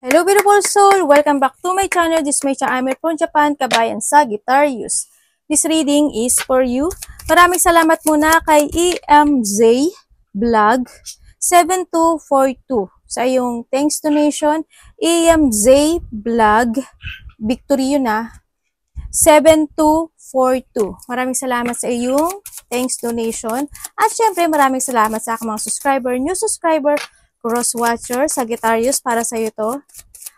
Hello beautiful soul! Welcome back to my channel. This is Mecha Amir from Japan, kabayan sa Guitarius. This reading is for you. Maraming salamat muna kay EMZ Vlog 7242 sa iyong thanks donation. EMZ Vlog Victory yun 7242. Maraming salamat sa iyong thanks donation. At syempre maraming salamat sa aking mga subscriber, new subscriber, cross-watcher sa Guitarius para sa iyo to.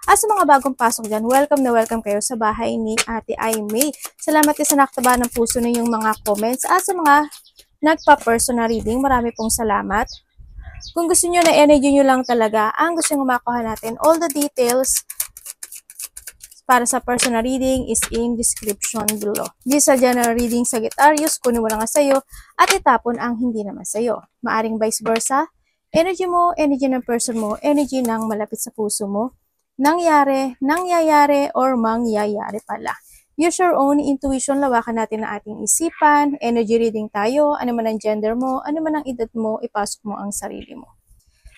At sa mga bagong pasok dyan, welcome na welcome kayo sa bahay ni Ate Aimee. Salamat din sa nakataba ng puso ninyong mga comments at sa mga nagpa-personal reading. Marami pong salamat. Kung gusto nyo na energy nyo lang talaga, ang gusto nyo makuha natin, all the details para sa personal reading is in description below. Di sa general reading sa Guitarius, kunin mo lang nga sa'yo at itapon ang hindi naman sa'yo. Maaring vice versa. Energy mo, energy ng person mo, energy ng malapit sa puso mo, nangyayari, or mangyayari pala. Use your own intuition, lawakan natin ang ating isipan, energy reading tayo, ano man ang gender mo, ano man ang edad mo, ipasok mo ang sarili mo.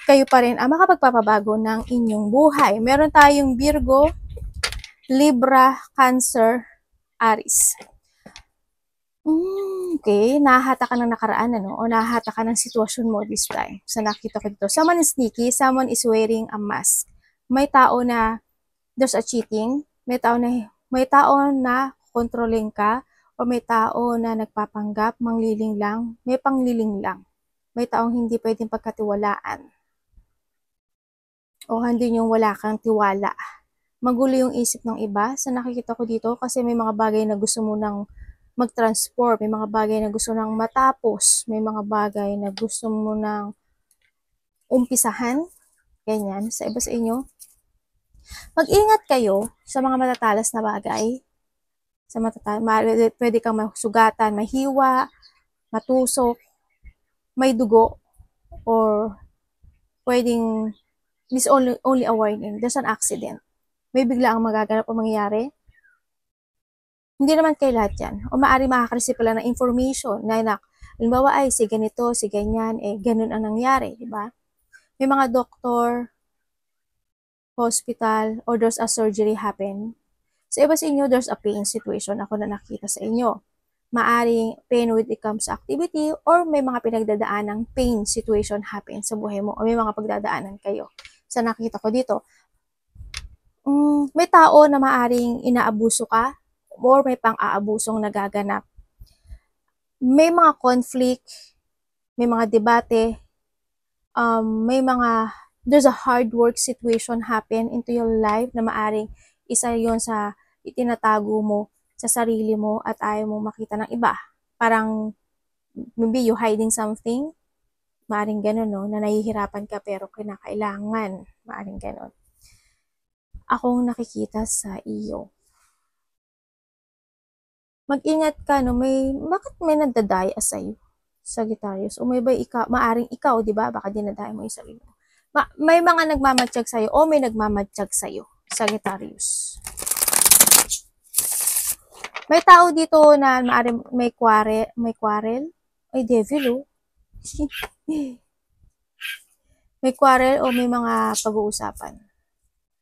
Kayo pa rin ang makapagpapabago ng inyong buhay. Meron tayong Virgo, Libra, Cancer, Aries. Okay, nahahata ka ng nakaraan, ano? O nahahata ka ng sitwasyon mo this time. Sa nakita ko dito. Someone is sneaky, someone is wearing a mask. May tao na there's a cheating, may tao na controlling ka, o may tao na nagpapanggap, mangliling lang, may pangliling lang. May taong hindi pwedeng pagkatiwalaan. O hindi yung wala kang tiwala. Magulo yung isip ng iba. Sa nakikita ko dito, kasi may mga bagay na gusto mo nang mag-transform, may mga bagay na gusto nang matapos, may mga bagay na gusto mo nang umpisahan, ganyan, sa iba sa inyo. Mag-ingat kayo sa mga matatalas na bagay. Pwede kang masugatan, mahiwa, matusok, may dugo, or pwedeng, this only a warning, there's an accident. May bigla ang magaganap o mangyayari. Hindi naman kay lahat yan. O maaari makakareceive pala ng information na halimbawa ay si ganito, si ganyan, ganun ang nangyari, di ba? May mga doktor, hospital, or there's a surgery happen. Sa iba sa inyo, there's a pain situation ako na nakita sa inyo. Maaring pain when it comes to activity, or may mga pinagdadaanang pain situation happen sa buhay mo, o may mga pagdadaanan kayo. Sa nakita ko dito, may tao na maaring inaabuso ka, or may pang-aabusong nagaganap. May mga conflict, may mga debate, there's a hard work situation happen into your life na maaring isa yon sa itinatago mo sa sarili mo at ayaw mo makita ng iba. Parang, maybe you hiding something, maaring ganun, no? Na nahihirapan ka pero kinakailangan, maaring ganun. Akong nakikita sa iyo. Mag-ingat ka, no? Bakit may nagdadaya sa'yo, Sagittarius? O may ba maaring ikaw, di ba? Baka dinadaya mo yung sarili mo. May mga nagmamatsyag sa'yo o may nagmamatsyag sa'yo, Sagittarius. May tao dito na maaring may quarrel. Ay, devil, oh. May quarrel o may mga pag-uusapan.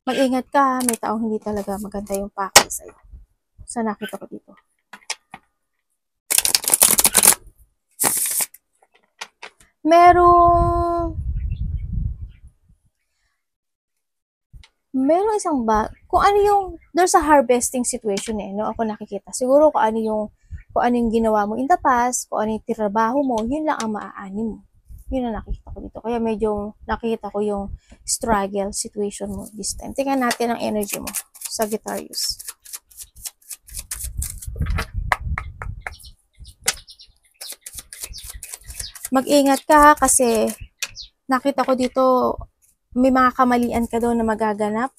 Mag-ingat ka, may taong hindi talaga maganda yung pakay sa'yo. Sa nakita ko dito. Merong isang kung ano yung, there's a harvesting situation no? Ako nakikita. Siguro kung ano yung ginawa mo in the past, kung ano yung trabaho mo, yun lang ang maaani mo. Yun ang nakikita ko dito. Kaya medyo nakikita ko yung struggle situation mo this time. Tingnan natin ang energy mo, Sagittarius. Mag-ingat ka kasi nakita ko dito may mga kamalian ka daw na magaganap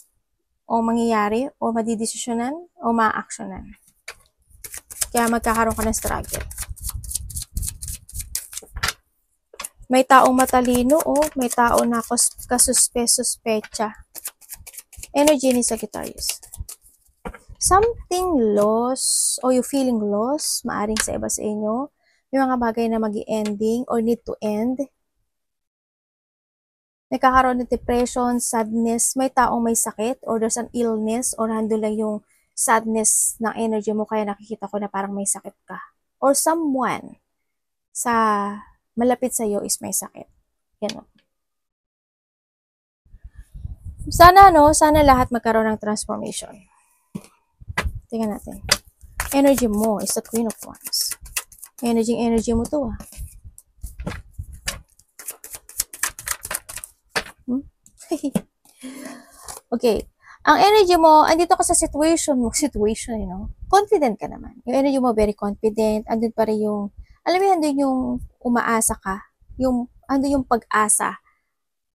o mangyayari o madidesisyonan o ma-actionan. Kaya magkakaroon ka ng struggle. May taong matalino o may tao na kasuspecha. Energy ni Sagittarius. Something lost o you feeling lost, maaring sa iba sa inyo. May mga bagay na mag-ending or need to end. nagkakaroon ng depression, sadness, may taong may sakit, or there's an illness, or nandun lang yung sadness ng energy mo, kaya nakikita ko na parang may sakit ka. Or someone sa malapit sa iyo is may sakit. Yan. Sana lahat magkaroon ng transformation. Tingnan natin. Energy mo is the Queen of Wands. Energy mo to Okay. Ang energy mo, andito ka sa situation, confident ka naman. Yung energy mo, very confident. Andun pa rin yung, alam mo, andun yung umaasa ka. Andun yung pag-asa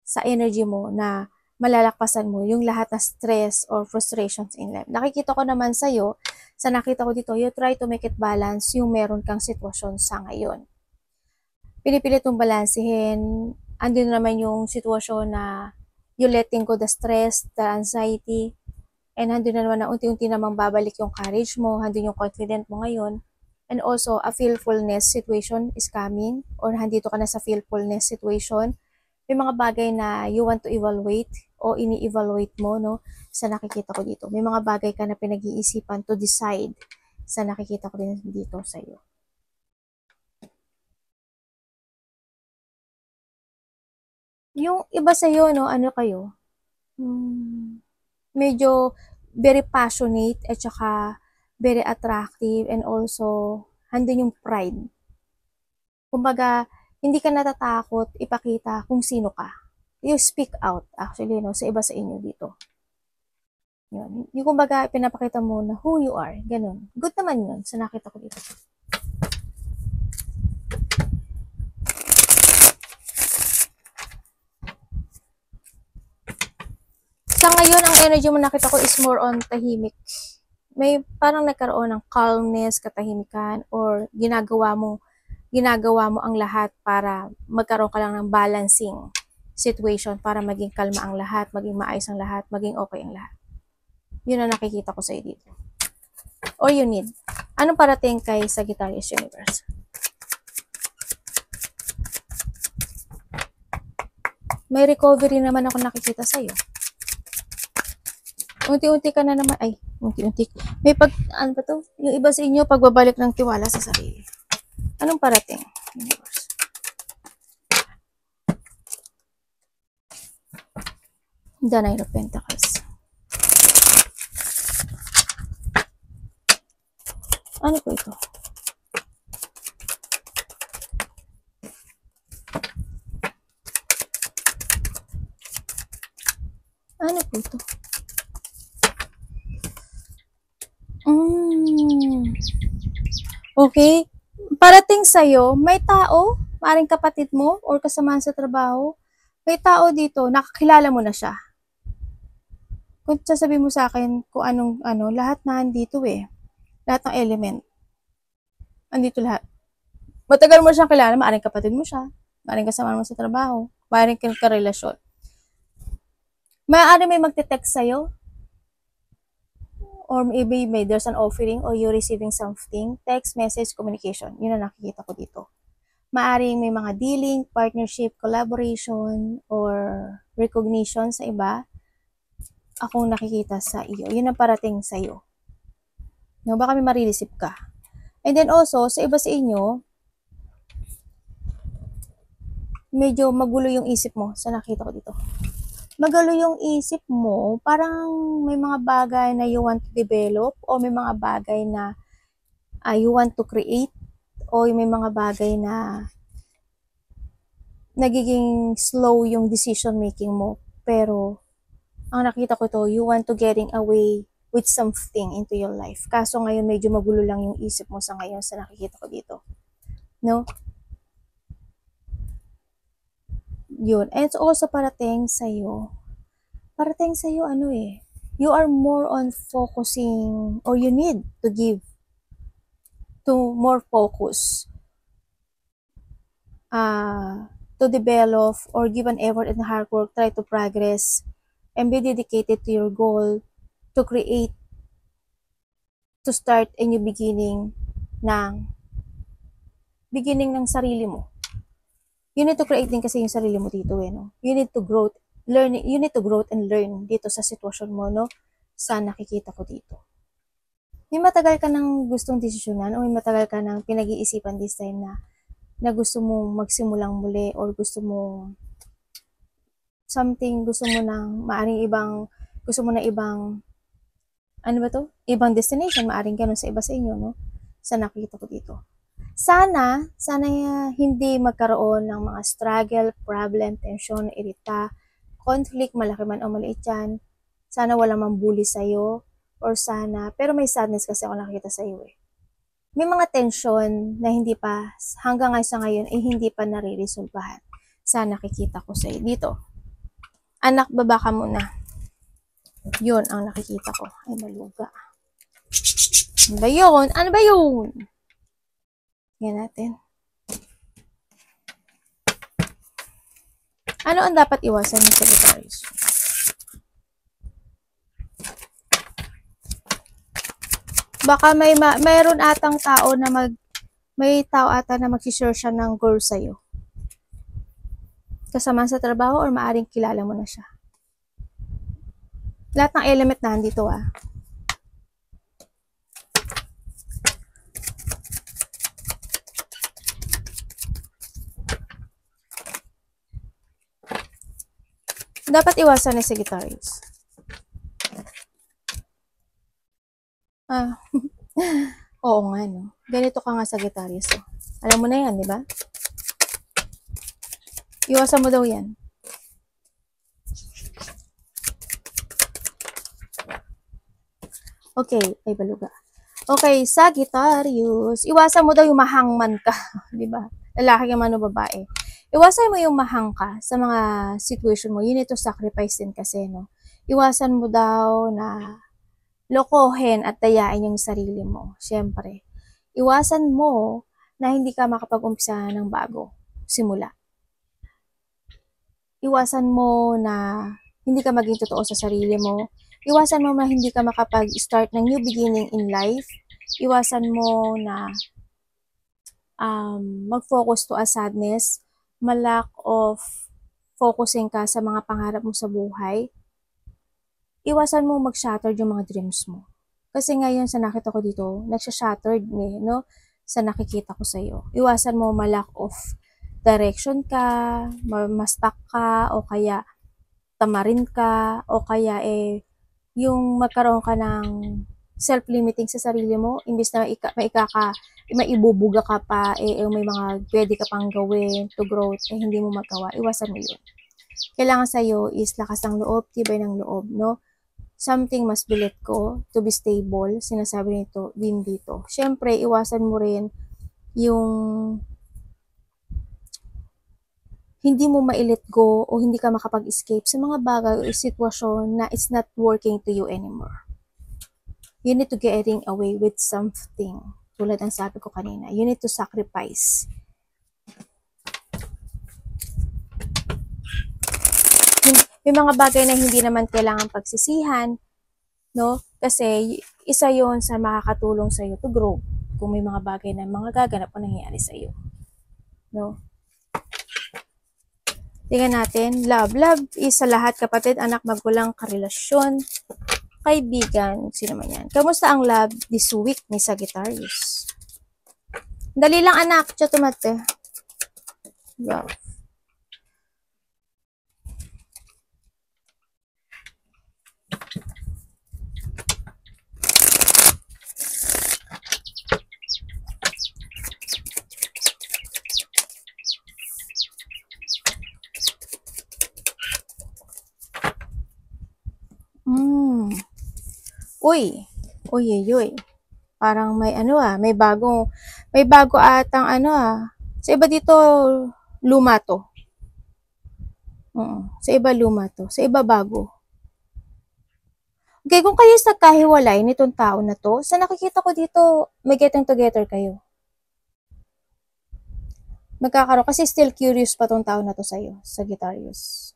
sa energy mo na malalakpasan mo yung lahat ng stress or frustrations in life. Nakikita ko naman sa'yo, sa nakita ko dito, you try to make it balance yung meron kang sitwasyon sa ngayon. Pinipilit mong balansehin, andun naman yung sitwasyon na you letting go the stress, the anxiety, and andun na naman na unti-unti namang babalik yung courage mo, andun yung confident mo ngayon, and also a fearfulness situation is coming, or handito ka na sa fearfulness situation. May mga bagay na you want to evaluate o ini-evaluate mo, no? Sa nakikita ko dito. May mga bagay ka na pinag-iisipan to decide sa nakikita ko din dito sa iyo. Yung iba sa iyo, no, ano kayo? Medyo very passionate at saka very attractive, and also handun yung pride. Kumbaga, hindi ka natatakot ipakita kung sino ka. You speak out, actually, no, sa iba sa inyo dito. Yun. Yung kumbaga, pinapakita mo na who you are. Ganun. Good naman yun sa nakita ko dito. Sa ngayon, ang energy mo nakita ko is more on tahimik. May parang nagkaroon ng calmness, katahimikan, or ginagawa mo ang lahat para magkaroon ka lang ng balancing situation para maging kalma ang lahat, maging maayos ang lahat, maging okay ang lahat. Yun ang nakikita ko sa iyo dito. Or you need. Anong parating kay Sagittarius Universe? May recovery naman ako nakikita sa iyo. Unti-unti ka na naman, unti-unti. May ano ba to? Yung iba sa inyo, pagbabalik ng tiwala sa sarili. Anong parating? Universe. The Nine of Pentacles. Ano po ito? Ano po ito? Okay. Parating sa'yo, may tao, maring kapatid mo, or kasamahan sa trabaho, may tao dito, nakakilala mo na siya. Kung sasabihin mo sa akin kung anong, lahat na andito lahat ng element. Andito lahat. Matagal mo siyang kilala, maring kapatid mo siya, maring kasama mo sa trabaho, maring karelasyon. Maaari may magte-text sa'yo, or maybe there's an offering or you're receiving something, text, message, communication. Yun ang nakikita ko dito. Maaring may mga dealing, partnership, collaboration, or recognition sa iba, akong nakikita sa iyo. Yun ang parating sa iyo. No, baka may marireceive ka. And then also, sa iba sa inyo, medyo magulo yung isip mo sa nakita ko dito. Magulo yung isip mo, parang may mga bagay na you want to develop, o may mga bagay na you want to create, o may mga bagay na nagiging slow yung decision making mo. Pero, ang nakita ko to, you want to getting away with something into your life. Kaso ngayon, medyo magulo lang yung isip mo sa ngayon sa nakikita ko dito. No? Yun. And it's also parating sa'yo. Parating sa'yo, you are more on focusing, or you need to give to more focus to develop or give an effort and hard work, try to progress, and be dedicated to your goal, to create, to start a new beginning ng sarili mo. You need to create din kasi yung sarili mo dito eh, no? You need to grow, you need to grow and learn dito sa sitwasyon mo, no? Sa nakikita ko dito. May matagal ka nang gustong desisyonan o may matagal ka nang pinag-iisipan this time na gusto mong magsimulang muli or gusto mo something, gusto mo nang maaring ibang, gusto mo na ibang, ano ba to? Ibang destination, maaring ganun sa iba sa inyo, no? Sa nakikita ko dito. Sana hindi magkaroon ng mga struggle, problem, tension, irita, conflict, malaki man o maliit yan. Sana walang mambuli sa'yo, or sana, pero may sadness kasi ako nakikita sa'yo eh. May mga tension na hindi pa, hanggang sa ngayon, eh hindi pa nare-resolbahan. Sa nakikita ko sa'yo dito. Anak, baba ka muna. Yun ang nakikita ko. Ay, maluga. Ano ba yun? Ano ba yun? Yan natin. Ano ang dapat iwasan ng Sagittarius? Baka mayroon atang tao na may tao ata na mag-share siya ng goal sa'yo. Kasama sa trabaho or maaring kilala mo na siya. Lahat ng element na andito ah. Dapat iwasan ni Sagittarius. Oo nga no. Ganito ka nga Sagittarius. Oh. Alam mo na yan, di ba? Iwasan mo daw yan. Okay, ay baluga. Okay, Sagittarius. Iwasan mo daw yung mahangman ka, di ba? Lalaki ka man o babae. Iwasan mo yung mahang ka sa mga situation mo. You need to sacrifice din kasi, no? Iwasan mo daw na lokohin at dayain yung sarili mo. Siyempre. Iwasan mo na hindi ka makapag-umpisa ng bago. Simula. Iwasan mo na hindi ka maging totoo sa sarili mo. Iwasan mo na hindi ka makapag-start ng new beginning in life. Iwasan mo na mag-focus to a sadness, malack of focusing ka sa mga pangarap mo sa buhay. Iwasan mo mag-shattered yung mga dreams mo. Kasi ngayon sa nakita ko dito, nagsha-shattered no? Sa nakikita ko sa'yo. Iwasan mo malack of direction ka, ma-stuck ka, o kaya tamarin ka, o kaya yung magkaroon ka ng self-limiting sa sarili mo, imbis na maibubuga ka pa, may mga pwede ka pang gawin to growth, hindi mo magawa, iwasan mo yun. Kailangan sa'yo is lakas ng loob, tibay ng loob, no? Something must be let go to be stable, sinasabi nito din dito. Siyempre, iwasan mo rin yung hindi mo ma-let go o hindi ka makapag-escape sa mga bagay o sitwasyon na it's not working to you anymore. You need to getting away with something. Tulad ng sabi ko kanina, you need to sacrifice. May mga bagay na hindi naman kailangan pagsisihan, no? Kasi isa yon sa makakatulong sa iyo to grow. Kung may mga bagay na mga gaganap o nangyayari sa iyo, no? Tingnan natin, love. Love is sa lahat, kapatid, anak, magulang, karelasyon, kaibigan, sino man yan. Kamusta ang love this week ni Sagittarius? Dali lang anak, chatumate. Love. Uy. Uy. Parang may may bago atang Sa iba dito, luma to. Sa iba luma to. Sa iba bago. Okay, kung kayo nagkahiwalay nitong tao na to, sa nakikita ko dito, may getting together kayo. Magkakaroon, kasi still curious pa tong tao na to sa'yo, Sagittarius.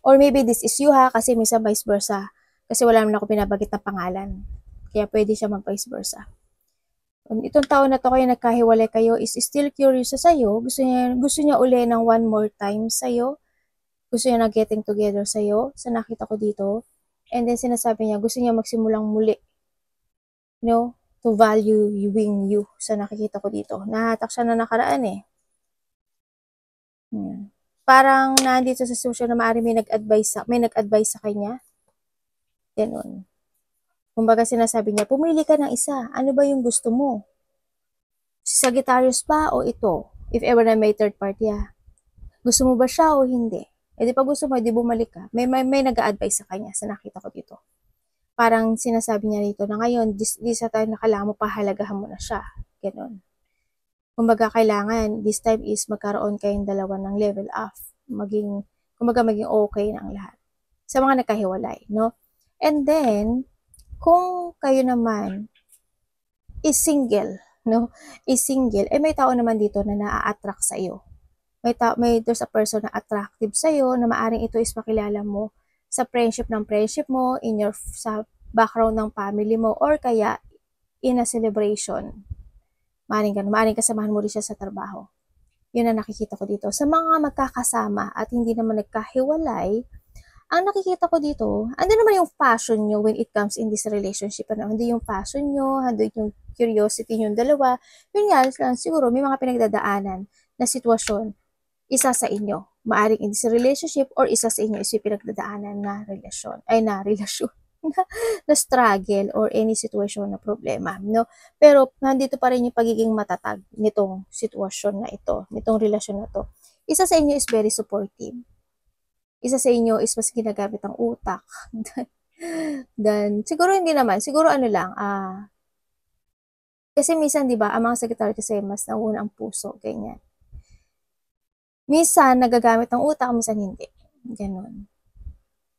Or maybe this is you ha, kasi minsan vice versa. Kasi wala naman ako pinabagit na pangalan. Kaya pwede siya mag-vice versa. Itong tao na to kayo nagkahiwalay kayo is still curious sa sa'yo. Gusto niya uli ng one more time sa'yo. Gusto niya na getting together sa'yo. Sa nakita ko dito. And then sinasabi niya, gusto niya magsimulang muli. To value you sa nakikita ko dito. Nahatak siya na nakaraan eh. Parang nandito sa sitwasyon na maaari may nag-advise sa kanya. Ganun. Kumbaga sinasabi niya, pumili ka ng isa. Ano ba yung gusto mo? Si Sagittarius ba o ito? If ever na may third party Gusto mo ba siya o hindi? Di pa gusto mo, di bumalik ka. May nag-a-advise sa kanya sa nakita ko dito. Parang sinasabi niya rito na ngayon, di sa time na kailangan mo pahalagahan mo na siya. Ganun. Kumbaga kailangan, this time is magkaroon kayong dalawa ng level up. Maging okay na ang lahat. Sa mga nagkahiwalay, no? And then, kung kayo naman is single, may tao naman dito na naa-attract sa iyo. There's a person na attractive sa iyo na maaring ito is makilala mo sa friendship mo, sa background ng family mo, or kaya in a celebration. Maaring kasamahan mo rin siya sa trabaho. Yun ang nakikita ko dito. Sa mga magkakasama at hindi naman nagkahiwalay, ang nakikita ko dito, ando naman yung passion nyo when it comes in this relationship. Hindi yung passion nyo, hindi yung curiosity nyo dalawa. Yun nga, siguro may mga pinagdadaanan na sitwasyon, isa sa inyo. Maaring in this relationship or isa sa inyo is yung pinagdadaanan na relasyon. Na struggle or any situation na problema. No? Pero nandito pa rin yung pagiging matatag nitong sitwasyon na ito, nitong relasyon na to. Isa sa inyo is very supportive. Isa sa inyo is mas ginagamit ang utak. Then, siguro hindi naman. Siguro kasi minsan, di ba, ang mga Sagittarius kasi mas nauna ang puso, ganyan. Minsan, nagagamit ang utak, minsan hindi. Ganon.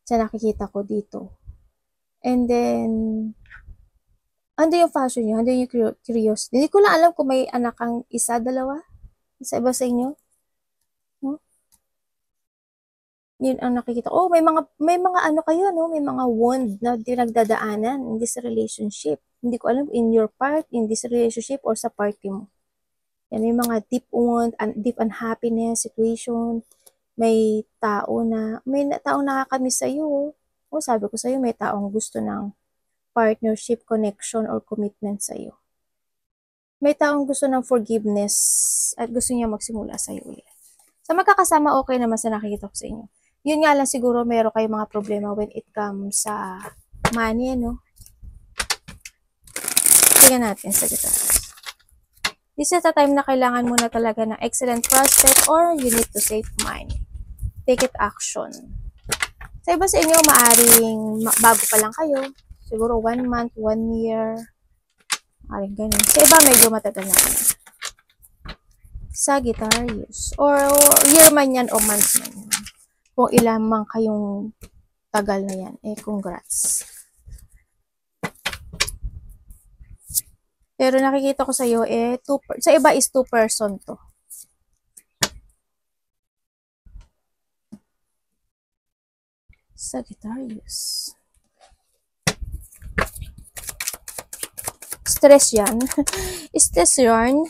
Sa nakikita ko dito. And then, ando yung fashion nyo, ando yung curiosity. Hindi ko lang alam kung may anak kang isa, dalawa, sa iba sa inyo. No? Yun ang nakikita. May mga ano kayo, no? May mga wound na dinagdadaanan in this relationship. Hindi ko alam in your part, in this relationship, or sa party mo. Yan, may mga deep wound, deep unhappiness, situation. May taong nakakamiss sa'yo. Sabi ko sa'yo, may taong gusto ng partnership, connection, or commitment sa'yo. May taong gusto ng forgiveness at gusto niya magsimula sa'yo ulit. Sa magkakasama, okay naman sa nakikita ko sa inyo. Yun nga lang siguro meron kayong mga problema when it comes sa money, no? Tingnan natin sa Sagittarius. This is the time na kailangan mo na talaga ng excellent prospect or you need to save money. Take it action. Sa iba sa inyo, maaring bago pa lang kayo. Siguro 1 month, 1 year. Maaring ganun. Sa iba, medyo matagal na. Sagittarius. Or year man yan o month man yan. Kung ilan man kayong tagal na yan, congrats. Pero nakikita ko sa iyo, sa iba is 2 person to. Sagittarius. Stress yan. Stress yarn.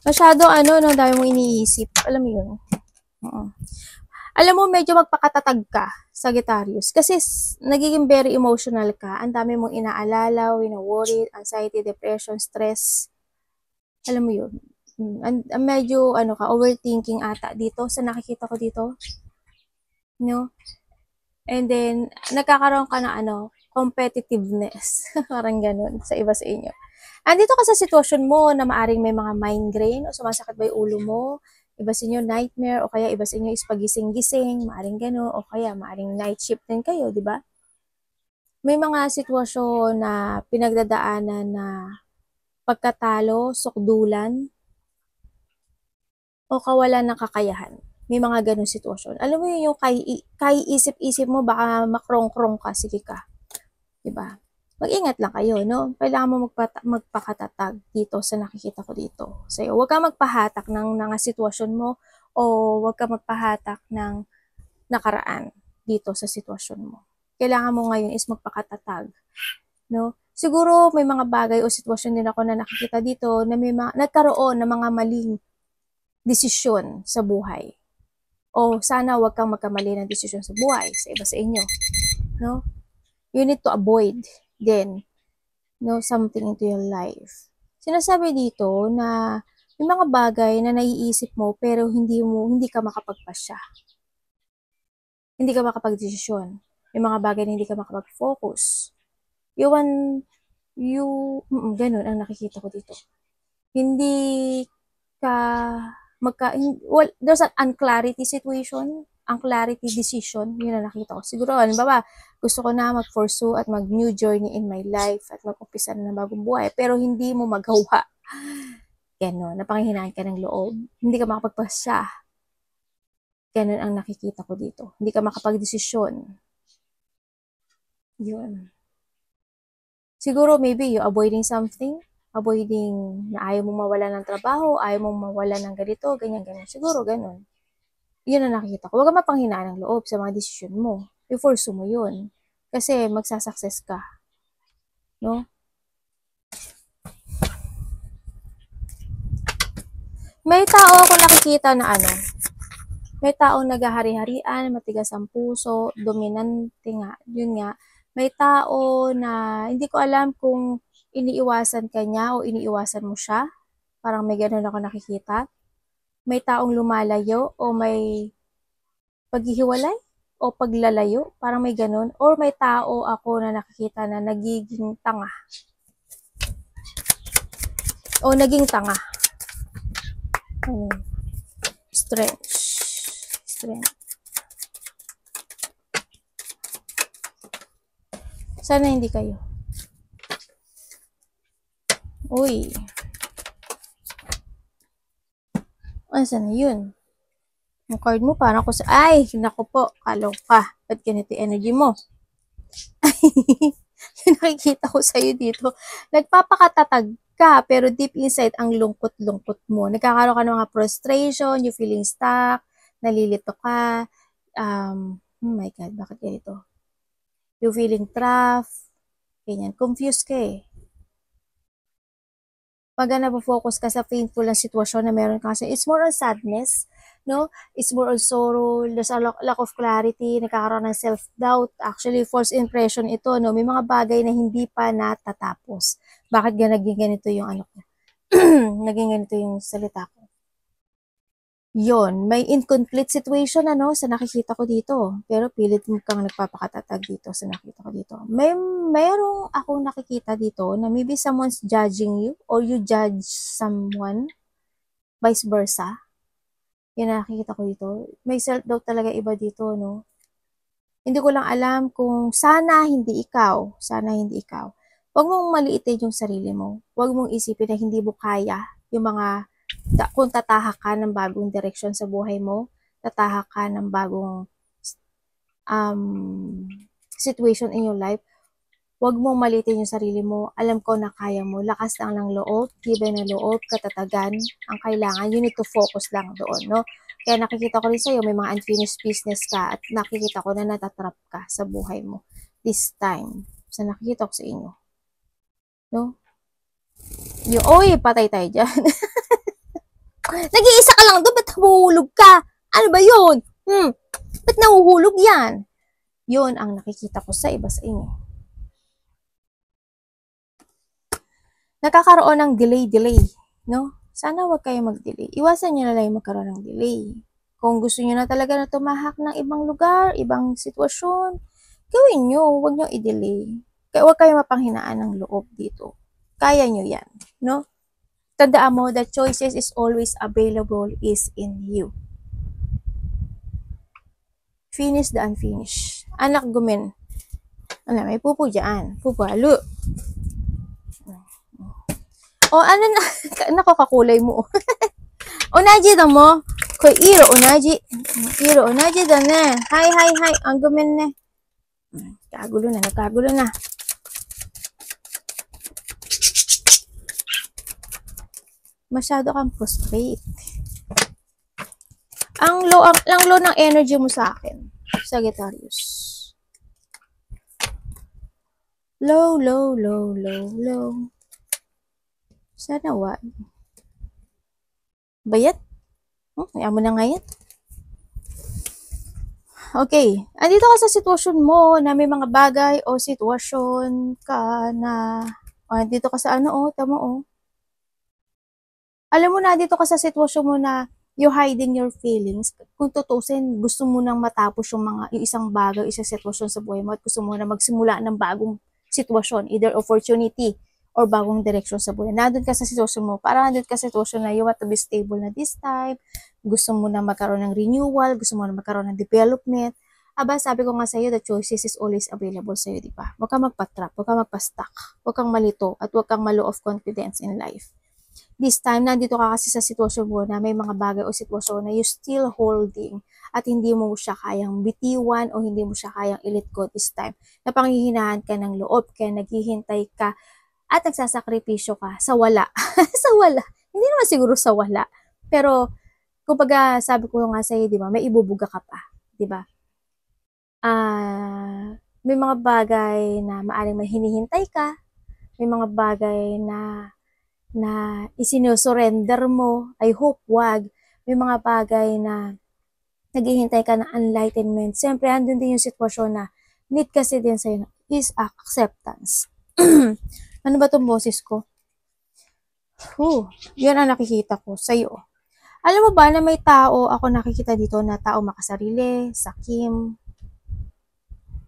Masyado no, dami mong iniisip. Alam mo yun. Alam mo, medyo magpakatatag ka, Sagittarius. Kasi nagiging very emotional ka. Ang dami mong inaalala, wina-worry, anxiety, depression, stress. Alam mo yun. Medyo, overthinking ata dito. Sa nakikita ko dito. No? And then, nagkakaroon ka ng competitiveness. Parang ganun sa iba sa inyo. Andito ka sa sitwasyon mo na maaring may mga migraine o sumasakit ba yung ulo mo. Iba sa inyo nightmare o kaya iba sa inyo is pagising-gising, maaring gano'n o kaya maaring night shift din kayo, di ba? May mga sitwasyon na pinagdadaanan na pagkatalo, sukdulan, o kawalan ng kakayahan. May mga ganong sitwasyon. Alam mo yun yung isip-isip mo, baka makrong-krong ka, sige ka. Diba? Mag-ingat lang kayo, no? Kailangan mo magpakatatag dito sa nakikita ko dito. Sa'yo, huwag kang magpahatak ng sitwasyon mo o huwag kang magpahatak ng nakaraan dito sa sitwasyon mo. Kailangan mo ngayon is magpakatatag, no? Siguro may mga bagay o sitwasyon din ako na nakikita dito na may nagkaroon ng mga maling desisyon sa buhay. O sana wag kang magkamali ng desisyon sa buhay sa iba sa inyo. No? You need to avoid then something into your life. Sinasabi dito na may mga bagay na naiisip mo pero hindi ka makapagpasya. Hindi ka makapagdesisyon. May mga bagay na hindi ka makapag-focus. Ganun ang nakikita ko dito. Hindi ka there's an unclarity situation, unclarity decision, yun ang nakita ko. Siguro, gusto ko na mag-pursue at mag-new journey in my life at mag-umpisa na ng bagong buhay, pero hindi mo magawa. Ganun, napanghihinaan ka ng loob. Hindi ka makapagpasya. Ganun ang nakikita ko dito. Hindi ka makapag-desisyon. Yun. Siguro, maybe you avoiding something, avoiding na ayaw mong mawala ng trabaho, ayaw mong mawala ng ganito, ganyan. Siguro, ganun. Yun ang nakikita ko. Huwag kang mapanghinaan ng loob sa mga desisyon mo. I-force mo yun. Kasi magsasucess ka. No? May tao ako nakikita na may taong naghahari-harian, matigas ang puso, dominante nga, yun nga. May tao na hindi ko alam kung iniiwasan ka niya o iniiwasan mo siya. Parang may ganun ako nakikita. May taong lumalayo o may paghihiwalay o paglalayo. Parang may ganun. Or may tao ako na nakikita na nagiging tanga. O naging tanga. Strength. Sana hindi kayo. Uy. Saan na yun? Yung card mo, parang ako ay, naku po, kaloka. Ba't ganito yung energy mo? Yung nakikita ko sa'yo dito, nagpapakatatag ka, pero deep inside, ang lungkot-lungkot mo. Nagkakaroon ka ng mga frustration, you feeling stuck, nalilito ka, oh my God, bakit ganito? You feeling trapped, ganyan, confused ka eh. Pag na-focus ka sa painful na sitwasyon na meron ka kasi, it's more on sadness, no? It's more on sorrow, there's a lack of clarity, nagkakaroon ng self-doubt. Actually, false impression ito, no? May mga bagay na hindi pa natatapos. Bakit naging ganito yung ko? Naging ganito yung salita ko. Yon, may incomplete situation sa nakikita ko dito. Pero pilit mo kang nagpapakatatag dito sa nakita ko dito. Mayroong akong nakikita dito na maybe someone's judging you or you judge someone, vice versa. Yan nakikita ko dito. May self-doubt talaga iba dito, no? Hindi ko lang alam kung sana hindi ikaw. Huwag mong maliitin yung sarili mo. Huwag mong isipin na hindi mo kaya yung mga kung tatahak ka ng bagong direksyon sa buhay mo, tatahak ka ng bagong situation in your life, huwag mong malitin yung sarili mo. Alam ko na kaya mo. Lakas lang ng loob, tibay ng loob, katatagan ang kailangan. You need to focus lang doon, no? Kaya nakikita ko rin sa'yo, may mga unfinished business ka at nakikita ko na natatrap ka sa buhay mo this time. So, nakikita ko sa inyo. No? Patay tayo dyan. Nag-iisa ka lang doon, ba't nahuhulog ka? Ano ba yun? Ba't nahuhulog yan? Yun ang nakikita ko sa iba sa inyo. Nakakaroon ng delay, no? Sana wag kayo mag-delay. Iwasan nyo na lang yung magkaroon ng delay. Kung gusto nyo na talaga na tumahak ng ibang lugar, ibang sitwasyon, gawin nyo, wag nyo i-delay. Wag kayo mapanghinaan ng loob dito. Kaya nyo yan, no? Tandaan mo, the choices is always available is in you. Finish the unfinished. Anak gumin. May pupo dyan. Pupo, halo. Nakakakulay mo. Onaji da mo. Ko iro onaji. Iro onaji da ne. Hi. Ang gumin ne. Nagkagulo na. Masyado kang frustrate. Ang low ng energy mo sa akin, Sagittarius. Low, low, low, low, low. Sana wag. Bayat? Kaya mo na ngayon. Okay. Andito ka sa sitwasyon mo na may mga bagay o sitwasyon ka na andito ka sa tama Alam mo na dito ka sa sitwasyon mo na you hiding your feelings. Kung tutusin, gusto mo nang matapos yung isang bagay, isang sitwasyon sa buhay mo at gusto mo na magsimula ng bagong sitwasyon, either opportunity or bagong direksyon sa buhay. Nandun ka sa sitwasyon mo, parang nandun ka sa sitwasyon na you want to be stable na this time, gusto mo na magkaroon ng renewal, gusto mo na magkaroon ng development. Aba, sabi ko nga sa iyo, the choices is always available sa iyo, di ba? Huwag kang magpa-trap, huwag kang magpa-stuck, huwag kang malito, at huwag kang malo of confidence in life. This time, nandito ka kasi sa sitwasyon mo na may mga bagay o sitwasyon na you still holding at hindi mo siya kayang bitiwan o hindi mo siya kayang i-let go this time. Napanghihinaan ka ng loob, kaya naghihintay ka at nagsasakripisyo ka sa wala. Sa wala. Hindi naman siguro sa wala. Pero, kumbaga, sabi ko nga sa'yo, di ba, may ibubuga ka pa. Di ba? May mga bagay na maaring may hinihintay ka. May mga bagay na isinusurrender mo. I hope wag. May mga bagay na naghihintay ka ng enlightenment. Siyempre, andun din yung sitwasyon na need kasi din sa'yo is acceptance. Ano ba itong boses ko? Yan ang nakikita ko sa'yo. Alam mo ba na may tao ako nakikita dito na tao makasarili, sakim,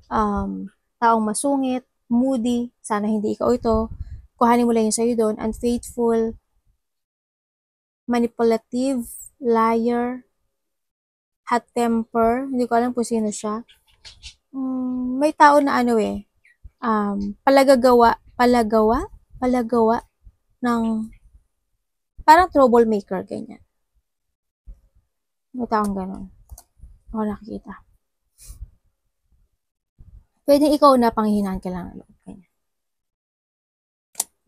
taong masungit, moody, sana hindi ikaw ito. Kuhanin mo lang yung sa'yo doon, unfaithful, manipulative, liar, hot temper, hindi ko alam kung sino siya. May tao na palagawa ng parang troublemaker, ganyan. May taong ganon. Ako nakikita. Pwede ikaw na panghihinaan ka lang ng loob, ganyan.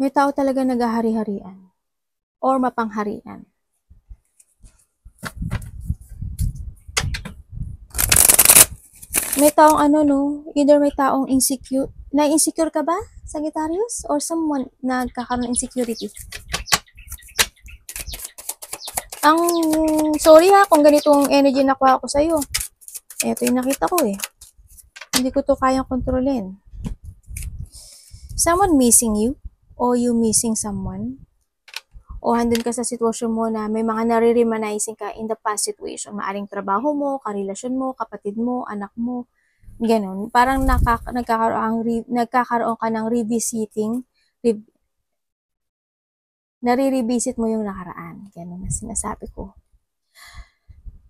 May tao talaga naghahari-harian or mapangharian. May taong either may taong insecure. Na-insecure ka ba, Sagittarius? Or someone nagkakaroon ng insecurity? Sorry ha, kung ganitong energy nakuha ko sa'yo. Ito yung nakita ko eh. Hindi ko to kayang kontrolin. Someone missing you? O you missing someone? O handun ka sa sitwasyon mo na may mga nare-reminiscing ka in the past situation. Maaring trabaho mo, karelasyon mo, kapatid mo, anak mo, ganun. Parang nagkakaroon ka ng revisiting, nare-revisit mo yung nakaraan. Ganun na sinasabi ko.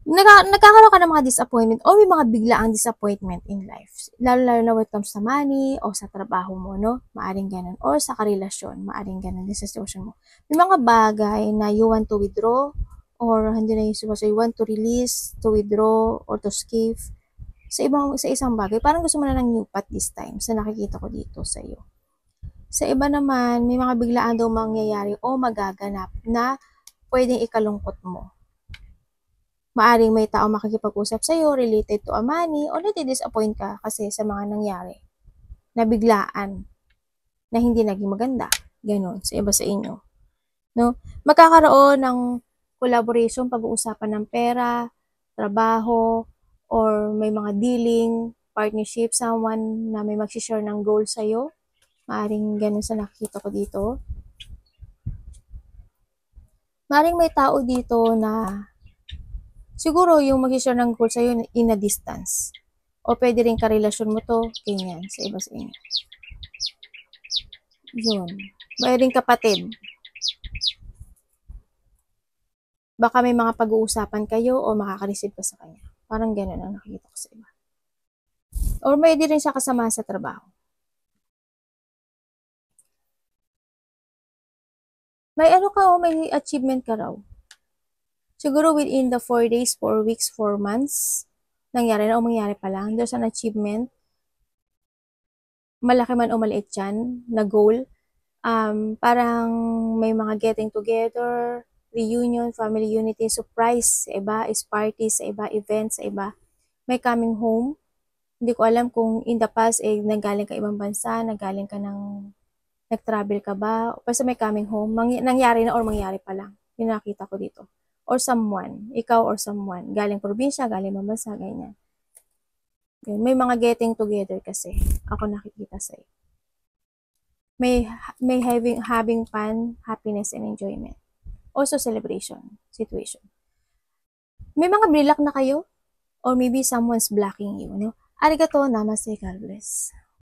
Nagkakaroon ka ng mga disappointment o may mga biglaang disappointment in life. Lalo na when it comes sa money o sa trabaho mo, no? Maaring ganun. Or sa karelasyon, maaring ganun din sa sitwasyon mo. May mga bagay na you want to withdraw or hindi na yung sitwasyon, you want to release, to withdraw, or to escape sa isang bagay. Parang gusto mo na ng new path this time sa nakikita ko dito sa iyo. Sa iba naman, may mga biglaan daw mangyayari o magaganap na pwedeng ikalungkot mo. Maaring may tao makikipag-usap sa'yo related to a money o nati-disappoint ka kasi sa mga nangyari na biglaan na hindi naging maganda. Ganon, sa iba sa inyo. No? Magkakaroon ng collaboration, pag-uusapan ng pera, trabaho, or may mga dealing, partnership, someone na may mag-share ng goal sa'yo. Maaring ganon sa nakikita ko dito. Maaring may tao dito na siguro yung mag-share ng goal sa'yo in a distance. O pwede rin karelasyon mo to, ganyan, sa iba sa inyo. Yun. May rin kapatid. Baka may mga pag-uusapan kayo o makaka-receive ka sa kanya. Parang gano'n ang nakikita ko sa iba. Or may di rin siya kasama sa trabaho. May may achievement ka raw. Siguro within the 4 days, 4 weeks, 4 months, nangyari na o mangyari pa lang, there's an achievement. Malaki man o maliit yan, na goal. Parang may mga getting together, reunion, family unity, surprise, sa iba is party, sa iba event, sa iba may coming home, Hindi ko alam kung in the past, nanggaling ka ibang bansa, nag-travel ka ba, basta may coming home, nangyari na or mangyari pa lang. Yung nakita ko dito. Or someone, ikaw or someone, galing probinsya, galing ibang bansa, ganyan. Yun, may mga getting together kasi, ako nakikita sa'yo. May having fun, happiness, and enjoyment. Also celebration situation. May mga brilak na kayo? Or maybe someone's blocking you, no? Arigato, namaste, God bless.